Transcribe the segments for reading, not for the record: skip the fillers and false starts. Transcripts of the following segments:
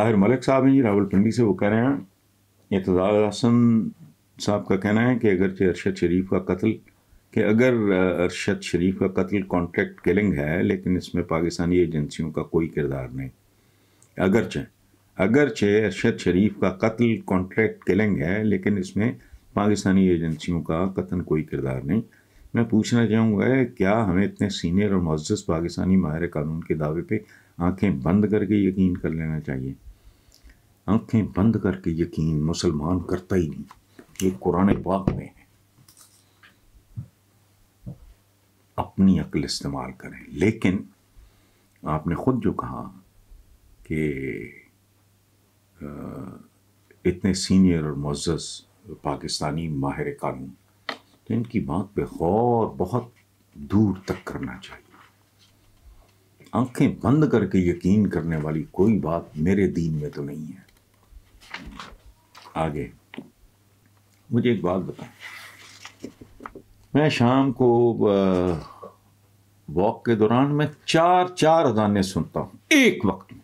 طاہر ملک صاحب ہیں جی راولپنڈی سے، وہ کہہ رہے ہیں اعتزاز احسن صاحب کا کہنا ہے کہ اگرچہ ارشد شریف کا قتل کانٹریکٹ کلنگ ہے، لیکن اس میں پاکستانی ایجنسیوں کا کوئی کردار نہیں۔ اگرچہ ارشد شریف کا قتل کانٹریکٹ کلنگ ہے، لیکن اس میں پاکستانی ایجنسیوں کا قطعاً کوئی کردار نہیں۔ میں پوچھنا چاہوں گا کیا ہمیں اتنے سینئر اور معزز پاکستانی ماہر قانون کے دعوے پہ آنکھیں بند کر کے یقین کر لینا چاہیے؟ آنکھیں بند کر کے یقین مسلمان کرتا ہی نہیں، یہ قرآن پاک میں ہے۔ اپنی عقل استعمال کریں، لیکن آپ نے خود جو کہا کہ اتنے سینئر اور معزز پاکستانی ماہر قانون، تو ان کی بات پہ غور بہت دور تک کرنا چاہیے۔ آنکھیں بند کر کے یقین کرنے والی کوئی بات میرے دین میں تو نہیں ہے۔ آگے مجھے ایک بات بتائیں، میں شام کو واک کے دوران میں چار اذانیں سنتا ہوں ایک وقت میں،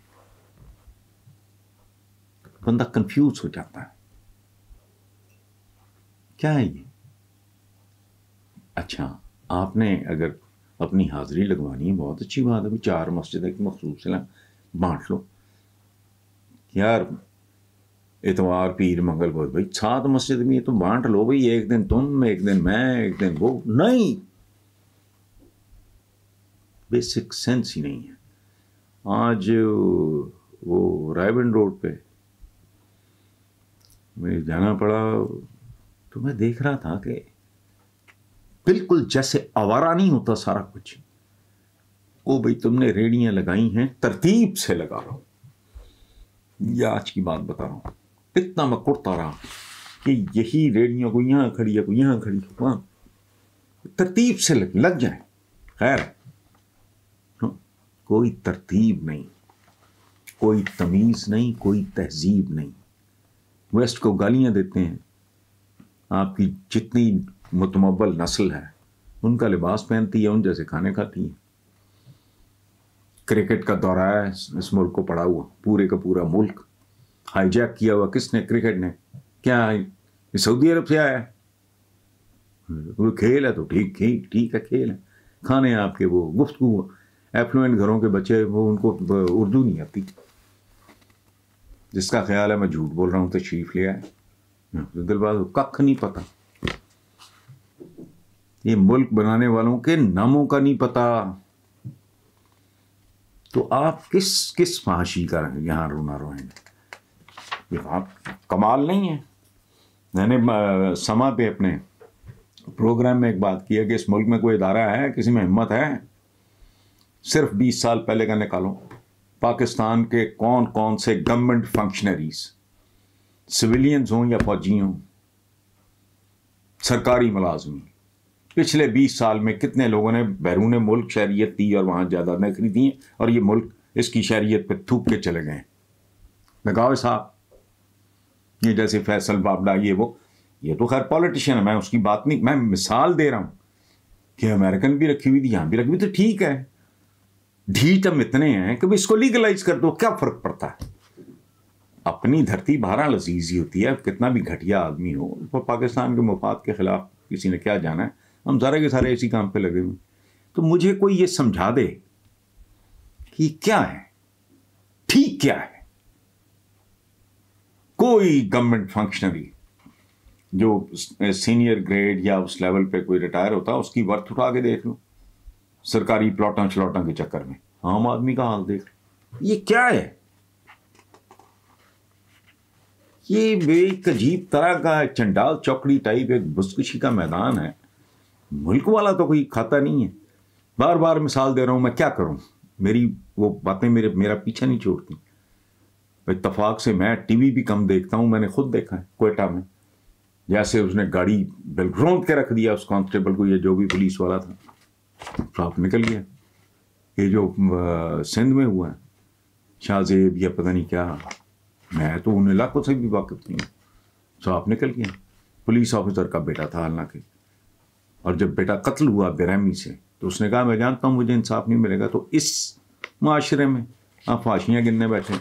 بندہ کنفیوز ہو جاتا ہے، کیا ہے یہ؟ اچھا، آپ نے اگر اپنی حاضری لگوانی ہے بہت اچھی بات ہے، 4 مسجد ایک مخصوص بانٹ لو یار، اتوار پیر منگل بدھ، بھائی 7 مسجد میں تو بانٹ لو بھائی، ایک دن تم، ایک دن میں، ایک دن وہ، نہیں، بیسک سینس ہی نہیں ہے۔ آج وہ رائے بند روڈ پہ میں جانا پڑا تو میں دیکھ رہا تھا کہ بالکل جیسے آوارہ نہیں ہوتا سارا کچھ، وہ بھائی تم نے ریڑیاں لگائی ہیں، ترتیب سے لگا رہا ہوں، یہ آج کی بات بتا رہا ہوں۔ اتنا میں کرتا رہا کہ یہی ریڑیاں کو یہاں کھڑی ہے، کو یہاں کھڑی ہے، وہاں ترتیب سے لگ جائیں۔ خیر، کوئی ترتیب نہیں، کوئی تمیز نہیں، کوئی تہذیب نہیں۔ ویسٹ کو گالیاں دیتے ہیں، آپ کی جتنی متمول نسل ہے ان کا لباس پہنتی ہے، ان جیسے کھانے کھاتی ہے۔ کرکٹ کا دورہ ہے اس ملک کو پڑا ہوا، پورے کا پورا ملک ہائی جیک کیا ہوا، کس نے؟ کرکٹ نے۔ کیا یہ سعودی عرب سے آیا ہے؟ وہ کھیل ہے تو ٹھیک ہے، کھیل ہے۔ کھانے آپ کے وہ گفتگو، ایفلوئنٹ گھروں کے بچے، وہ ان کو اردو نہیں آتی، جس کا خیال ہے میں جھوٹ بول رہا ہوں تشریف لے آئے، دل باز ککھ نہیں پتا، یہ ملک بنانے والوں کے ناموں کا نہیں پتا، تو آپ کس فحاشی کا یہاں رونا روئیں گے؟ یہ آپ کمال نہیں ہے۔ میں نے سما پہ اپنے پروگرام میں ایک بات کی ہے کہ اس ملک میں کوئی ادارہ ہے، کسی میں ہمت ہے؟ صرف 20 سال پہلے کا نکالو، پاکستان کے کون کون سے گورنمنٹ فنکشنریز، سویلینز ہوں یا فوجی ہوں، سرکاری ملازمین، پچھلے 20 سال میں کتنے لوگوں نے بیرون ملک شہریت دی اور وہاں جائیدادیں خریدی ہیں، اور یہ ملک اس کی شہریت پہ تھوک کے چلے گئے ہیں؟ لگاؤ صاحب، یہ جیسے فیصل بابلا، یہ تو خیر پولیٹیشین ہے، میں اس کی بات نہیں، میں مثال دے رہا ہوں کہ امریکن بھی رکھی ہوئی تھی، یہاں بھی رکھی ہوئی، تو ٹھیک ہے، ڈھیٹ ہم اتنے ہیں کہ اس کو لیگلائز کر دو، کیا فرق پڑتا ہے؟ اپنی دھرتی بہرحال عزیز ہی ہوتی ہے، کتنا بھی گھٹیا آدمی ہو، پاکستان کے مفاد کے خلاف کسی نے کیا جانا ہے، ہم سارے کے سارے اسی کام پہ لگے ہوئے۔ تو مجھے کوئی یہ سمجھا دے کہ کیا ہے ٹھیک، کیا ہے؟ کوئی گورنمنٹ فنکشنری جو سینئر گریڈ یا اس لیول پہ کوئی ریٹائر ہوتا ہے، اس کی ورتھ اٹھا کے دیکھ لو، سرکاری پلاٹاں چلاٹاں کے چکر میں عام آدمی کا حال دیکھ لو، یہ کیا ہے؟ یہ ایک عجیب طرح کا چنڈال چوکڑی ٹائپ ایک بزکشی کا میدان ہے۔ ملک والا تو کوئی کھاتا نہیں ہے۔ بار بار مثال دے رہا ہوں، میں کیا کروں، میری وہ باتیں میرا پیچھا نہیں چھوڑتی۔ اتفاق سے میں ٹی وی بھی کم دیکھتا ہوں، میں نے خود دیکھا ہے کوئٹہ میں، جیسے اس نے گاڑی روند کے رکھ دیا اس کانسٹیبل کو، یہ جو بھی پولیس والا تھا، صاف نکل گیا۔ یہ جو سندھ میں ہوا ہے، شاہ زیب یا پتہ نہیں کیا، میں تو ان علاقوں سے بھی واقف نہیں ہوں، صاف نکل گیا۔ پولیس آفیسر کا بیٹا تھا حالانکہ، اور جب بیٹا قتل ہوا بے رحمی سے تو اس نے کہا میں جانتا ہوں مجھے انصاف نہیں ملے گا، تو اس معاشرے میں آپ فحاشیاں گننے بیٹھے۔